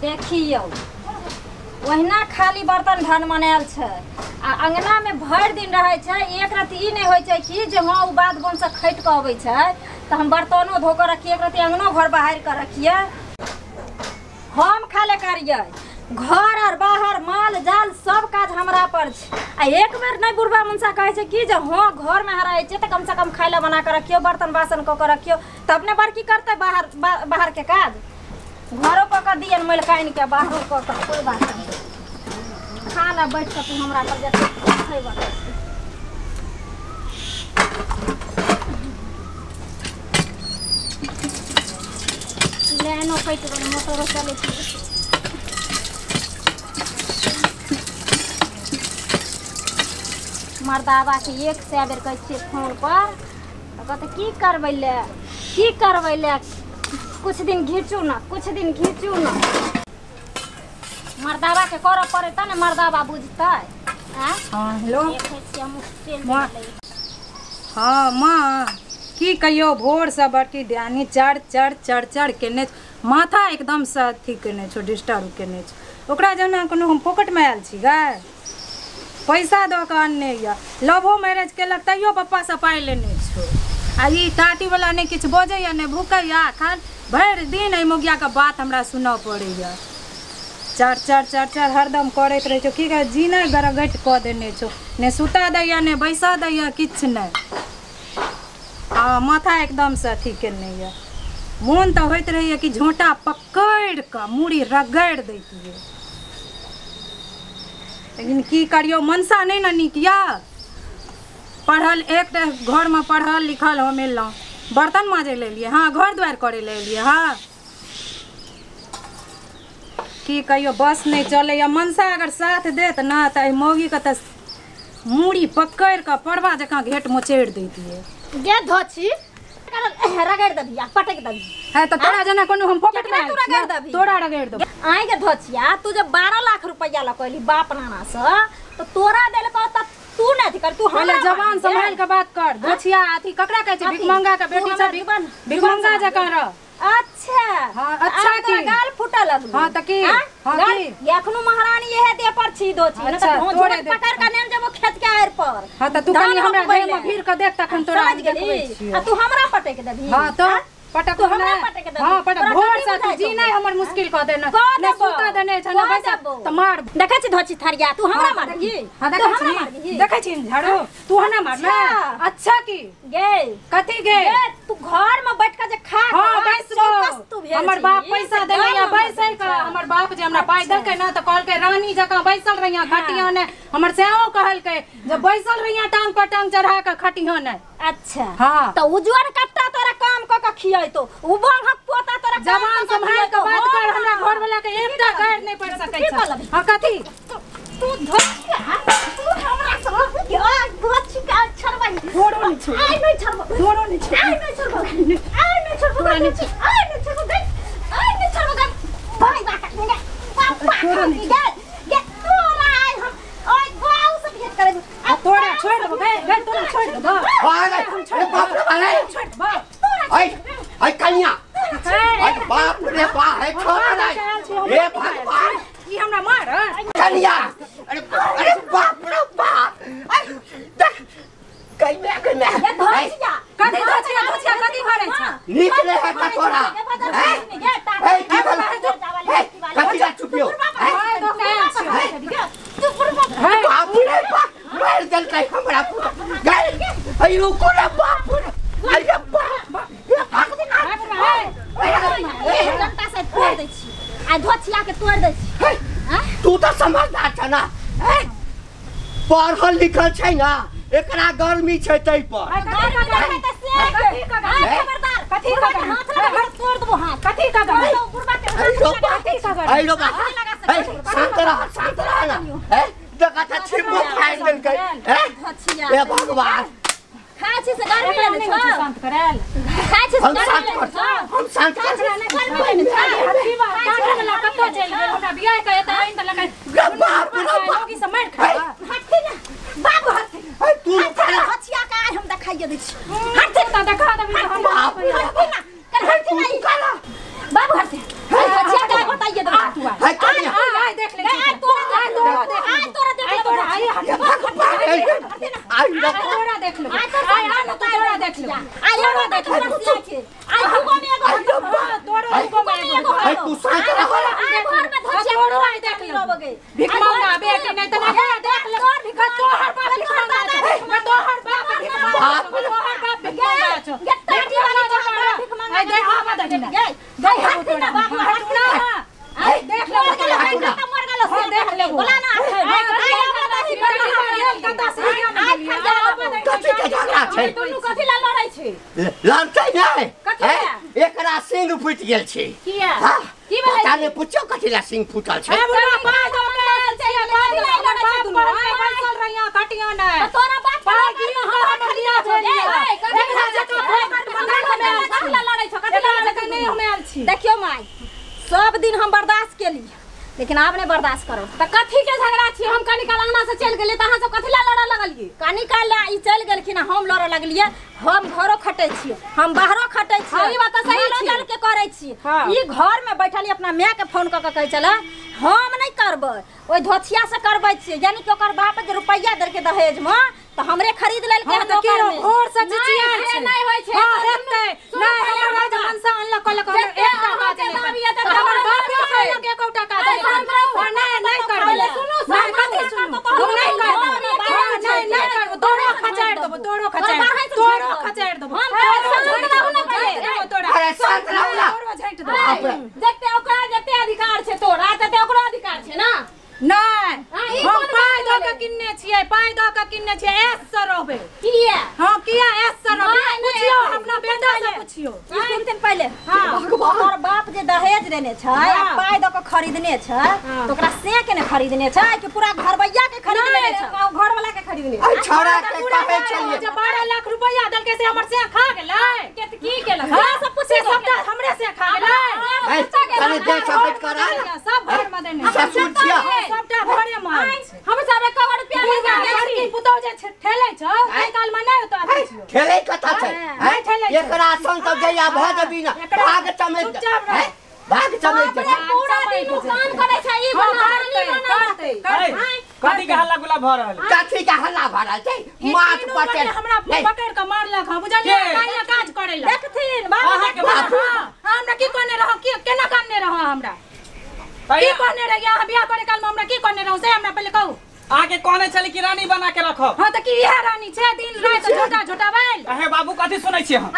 देखियो ओहिना खाली बर्तन धन मनायल छै आ अंगना में भर दिन रहे छै। एक रात ई नहीं होय छै कि जे हां उ बात बन से खैट के आबै छै त हम बर्तनो धो के रखिए, एक रात अंगनो घर बाहर के रखिए। हम खाले करिए घर और बाहर माल जाल सब काज हमरा पर छै। आ एक बेर नहीं बुढ़बा मुंसा कहे छै कि जे हां घर में हराए छै त कम से कम खाइला बना के रखियो, बर्तन बासन क के रखियो, तब ने बड़की करते बाहर के काज। घरों क दियन मैल काइन के बाहरों क कोई बात नहीं। खाना बैठ के तू हमरा पर जते खैबा लेनो कइट गो मोटर चले छी। मर्दावा के एक से बेर कहै छी फोन पर कहते की करबै ले कुछ दिन घीचू ना, कुछ दिन घीचू ना। मर्दावा के कर पड़े त न मर्दावा बुझतै। हां हेलो हाँ माँ की कहियो भोर से बड़की ध्यानी चढ़ केने माथा एकदम से अथी केने छो, डिस्टर्ब केने छो। ओकरा जना कोनो हम पॉकेट में आयल छी गे, पैसा दो के आनने या लवो मैरिज केलक तैयो पप्पा से पाई लेने छो। आ ई टाटी वाला नहीं किछ बजे या नहीं भूखे या खान भर दिन ए मोगिया के बात हमरा सुनऽ पड़े या। चढ़ हरदम करैत रहे छो। की कहे जीना गरगट क देने छो, ने सुता दैया ने बैसा दैया किछ नहीं। हाँ माथा एकदम से अथी केने या। मोन तो होइत रहे कि झोंटा पकड़ के मूड़ी रगड़ दैतिए, लेकिन की करियो मनसा नहीं न नीक या। पढ़ल एक घर में पढ़ल लिखल हम एलौं, बर्तन माजे ले लिए, हाँ घर द्वार करे ले लिए। हाँ की कहियो बस नहीं चले या। मनसा अगर साथ देत ना त मौगी के त मूड़ी पकड़ के परवा जका घेट मोचेड़ दैतिए। गे धोची रगड़ दबी आ पटक दबी है तो तोरा जना कोनो हम पॉकेट में रगड़ दबी, तोरा रगड़ दब। आइ गे धोचिया तू जब 12 लाख रुपया ला कहली बाप नाना से तो तोरा देल को त तू नहीं थी कर, तू पहले जवान संभाल के बात कर। धोचिया अथी ककरा कहै छै भिखमंगा के बेटी छ, भिखमंगा जका रह। अच्छा हाँ अच्छा की गाल फुटा लगल। हाँ त की हाँ की एखनो महारानी यहे दे पर छी दोची न त तोरे पकड़ के नेन जब खेत के आएर पर। हाँ त तू कनी हमरा घर में भीड़ के देख तखन तोरा देखबै छी। आ तू हमरा पटक देबी। हाँ तो पटक हमरा पटक दे। हाँ पटक भोर से तू जी नहीं हमर मुश्किल क देना ने सुता देने छ न बैसा त मार। देखै छी धोची थरिया तू हमरा मारगी। हाँ देखै छी झाड़ू तू हना मारना। अच्छा की गे कथी गे तू घर में बैठ के जे खा। हाँ बैस गो हमर बाप पैसा देले या बैसै का। हमर बाप जे हमरा पाई देलकै ना त कहलकै रानी जका बैसल रहिया खटिया ने। हमर सेहो कहलकै जब बैसल रहिया टांग पर टांग चढ़ा के खटिया ने। अच्छा हाँ तो उजवर कट्टा तोरा काम क के खियाई तो उ बंघक पोता तोरा जवान संभाल के बात कर। हमरा घर वाला के एकटा गाड़ नहीं पड़ सकै छ। हां कथी तू धोचिया तू हमरा से या धोची का छरवाई छोड़ो नहीं छोड़ आई नहीं छरवा छोड़ो नहीं छोड़ आई नहीं छरवा आई नहीं छरवा आई नहीं छरवा आई नहीं छरवा भाई बात छोड़ो नहीं गे तोरा आई हम ओए गांव से भेंट करे आ तोरा छोड़ दबो गे तोरा छोड़ दबो। अरे बाप रे बाप छोड़ दबो। आई कन्या अरे बाप रे बाप है छोड़ नहीं हे भगवान ई हमरा मार कन्या। अरे बाप रे बाप देख कन्या कन्या ये धोचिया कथी धोचिया कथी करे छ निकले है त तोरा ए की बोल ए कथी ला चुपियो हाय तो कहै छ चुप रह। बाप रे बाप मार दल के हमरा गए अयो कोला बाप रे अरे बाप डंटा से तोड़ दै छी आ धोचिया के तोड़ दै छी। तू तो समझदार छ ना, पढ़ल लिखल छै ना, एकरा गर्मी छै तै पर। कथी का तोड़ देबो हाथ कथी का आइलो बा संतरा ना देखा था छिपो फाड़ देल के ए भगवान खाय छी से गर्मी लेने छ शांत करल खाय छी से गर्मी लेने छ हम शांत कर गर्मी लेने छ हत्ती बा काटे वाला कत्तो चल गेल हमरा बियाह के एत आइन त लगा बाप रे बाप की से मार खा हत्ती ना बाबू हत्ती तू हथिया का आज हम देखाइए दै छी हत्ती त देखा दबी हम बाप रे हत्ती ना कर हत्ती नहीं काला बाबू हत्ती हथिया का बताइए दे आई तोरा देख लो तोरा देख लो तोरा तू साथ रहो भिख मांगा बेटी नहीं तो नहीं देख ले तोहर बाप भिख मांगा तोहर बाप भिख मांगा बेटी वाला भिख मांगा दे हां मत दे दे हम तोरा देख ले देख ले बोला ना कथी के झगड़ा छै दुनू कथी ला लड़ै छै लड़तै नहीं एकरा सिंह फुट गेल छै किया की बोलै ताने पूछो कथी ला सिंह फुटल छै बुढ़ा बाज होके छै बाज लड़ै छै दुनू बैसल रहिया कटिया नहीं तोरा बाप पागी हमरिया छोड़िया एकरा जका फोकट मंगा में कथी ला लड़ै छ कथी ला नहीं हम आयल छी देखियो माई सब दिन हम बर्दाश्त केली लेकिन आप नहीं बर्दाश्त करो तो कथी के झगड़ा छी हम कनी काल अंगना से चल गेली त अहां सब कथी ला लड़े लगलिए कनी काल ई चल गेलखिन हम लड़े लगलिए हम घरो खटै छी हम बाहरो खटै छी ई बात सही चल के करै छी ई घर में बैठली अपना माय के फोन क के कहै चला हम नहीं करबै ओइ धोथिया से करबै छी यानी कि ओकर बाप के रुपैया दर के दहेज में तो हमरे खरीद लेल के तो के और से चिचिया छै नहीं होय छै हेतै नहीं हमरा जे मनसा अनला कहल हम एक टाका दे हमर बाप के एकौटा का दे नहीं करबै सुनो कथि सुनो हम नहीं करबै नहीं करबै तोरो खचाड़ देबो तोरो खचाड़ देबो अरे शांत रहो ना जते ओकरा जते अधिकार छै तोरा तते ओकरो अधिकार छै ना नहीं हम पाई द के किन्ने छियै पाई द के किन्ने छियै एस से रहबे किया हां किया एस से रहबे पूछियो अपना बेटा से पूछियो कुछ दिन पहले हमर बाप जे दहेज देने छै आ पाई द के खरीदने छै तो ओकरा से के ने खरीदने छै कि पूरा घरवैया के खरीदने छै घर वाला के खरीदने आई छोरा के कहै छलिए जे 12 लाख रुपया दल के से हमर से खा गेलै की केलक सब पूछे सबटा हमरे से खा गेलै अरे दे सबट करा सब घर में देने सब पूछिया सबटा घरे में हम सब 1 करोड़ रुपया लगा लड़की पुतौ जे ठेलै छ काल काल में नहीं तो आछियो खेलै कथा छै एकरा सन तब जइया भ जेबी ना भाग चमेट भाग चमेट पूरा दिन काम करे छै ई करते कथी के हल्ला गुला भ रहल कथी के हल्ला भ रहल छै माथ पटे हमरा पकड़ के मारलक हम बुझलिए काहे काज करै ला देखथिन बाबा के हमरा की करने रह की केना करने रह हमरा की करने रह यहाँ बियाह करे काल में हमरा की करने रह से हमरा पहले कहू आगे कहने चली कि रानी बना के रखो हां त की इहे रानी छै दिन रात झोटा झोटा बैल अहे बाबू कथी सुनै छी हम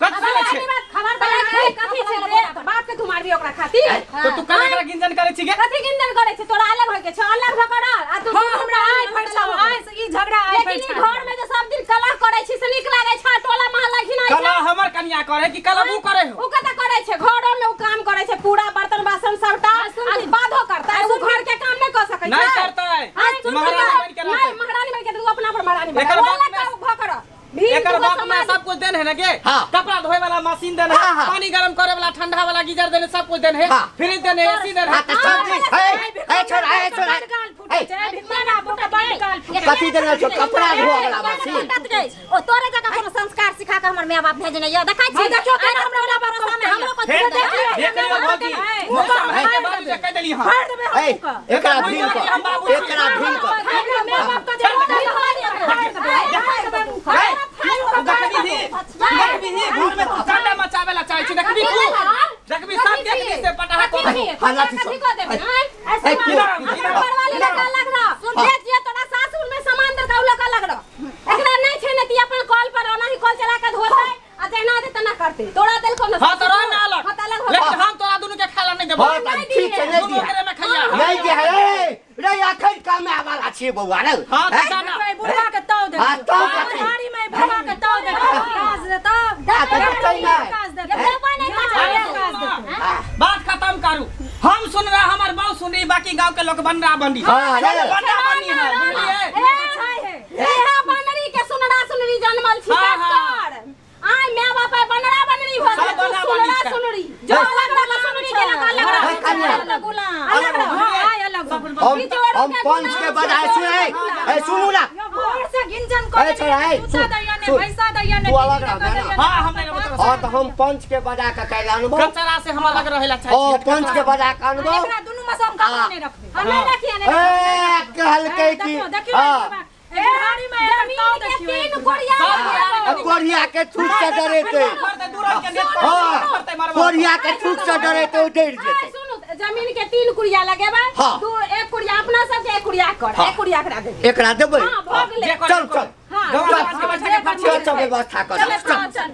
कथी सुनै छी खबर बला कथी छै रे बाप के धुमारबी ओकरा खातिर तो तू कने एकरा गिनजन करे छी के कथी गिनजन करे छै तोरा अलग होय के छै अलग भकर आ तू हां हमरा आइ फरसा आइ से ई झगड़ा आइ फरसा घर में जे सब दिन कला करे छी से नीक लागे छै टोला मोहल्ला घिनाइ छै कला हमर कन्या करे कि कला ऊ करे हो ऊ कत करे छै घरो में ऊ काम करे छै पूरा बर्तन बासन सबटा आज बाधो करता है ऊ घर के काम नहीं कर सकै छै नहीं करता है महारानी बन के नहीं महारानी बन के तू अपना पर महारानी बन भकर एकर बाप में सब कुछ देन है ना के कपड़ा धोए वाला मशीन देन है पानी गरम करे वाला ठंडा वाला गीजर देन सब कुछ देन है फ्रिज देन है एसी देन है छोरा कथी देना छो कपड़ा धोए वाला मशीन ओ तोरे जगह कोनो संस्कार सिखा के हमर माय बाप भेजने ये देखाइ छी देखियो केना हमरा बाप सामने हमरो को देख लियो भौजी मुका है के बात जे कह देली हां एकरा भील को हमरा माय बाप को देखबी घर में तू चंडा मचावेला चाहे छी देखबी तू देखबी सब देखबी से पटाहा को हल्ला छी ऐसे वाली लगा लग रहा सुन ले जे तोरा सासुर में सामान दर का लगा लग रहा एकरा नहीं छै ने ती अपन कॉल पर ओना ही कॉल चला के धोते आ जेना दे तना करते तोरा दिल को हां तोरा ना अलग लेकिन हम तोरा दुनु के खाला नहीं देबो ठीक है नहीं दिया नहीं दिया रे आखिर काम में वाला छी बउआ रे हां तो जाना बुढ़वा के ताव दे थारी में बुढ़वा के ताव दे काज दे तो काज दे बात खत्म करू हम सुन रहा हमर बाऊ सुन रही बाकी गांव के लोग बनरा बनी हां बनरा बनी है बुझलिए एहा बनरी के सुनरी जन्मल छी कर आय मैं बाप बनरा बनरी हो सुनरी जो अलग अलग सुनरी के अलग अलग गुलाम अलग अलग हम पंच के बजाय सुने सुनू ना और से गिनजन करे पैसा दैया ने हां हमने हां तो हम पंच के बजा के कैला अनुभव कचरा से हम अलग रहेला चाहिए ओ पंच के बजा के अनुभव एकरा दुनु में से हम का नहीं रखबे हम नहीं रखिए ए कहल के कि हां बिहारी में जमीन के 3 कोरिया कोरिया के छूट से डरे थे कोरिया के छूट से डरे थे डर जेते सुनो जमीन के 3 कुरिया लगेबे दू एक कुरिया अपना सब के एक कुरिया कर एक कुरिया करा दे एकरा देबै हां भ गेलै चल चल हां व्यवस्था कर चल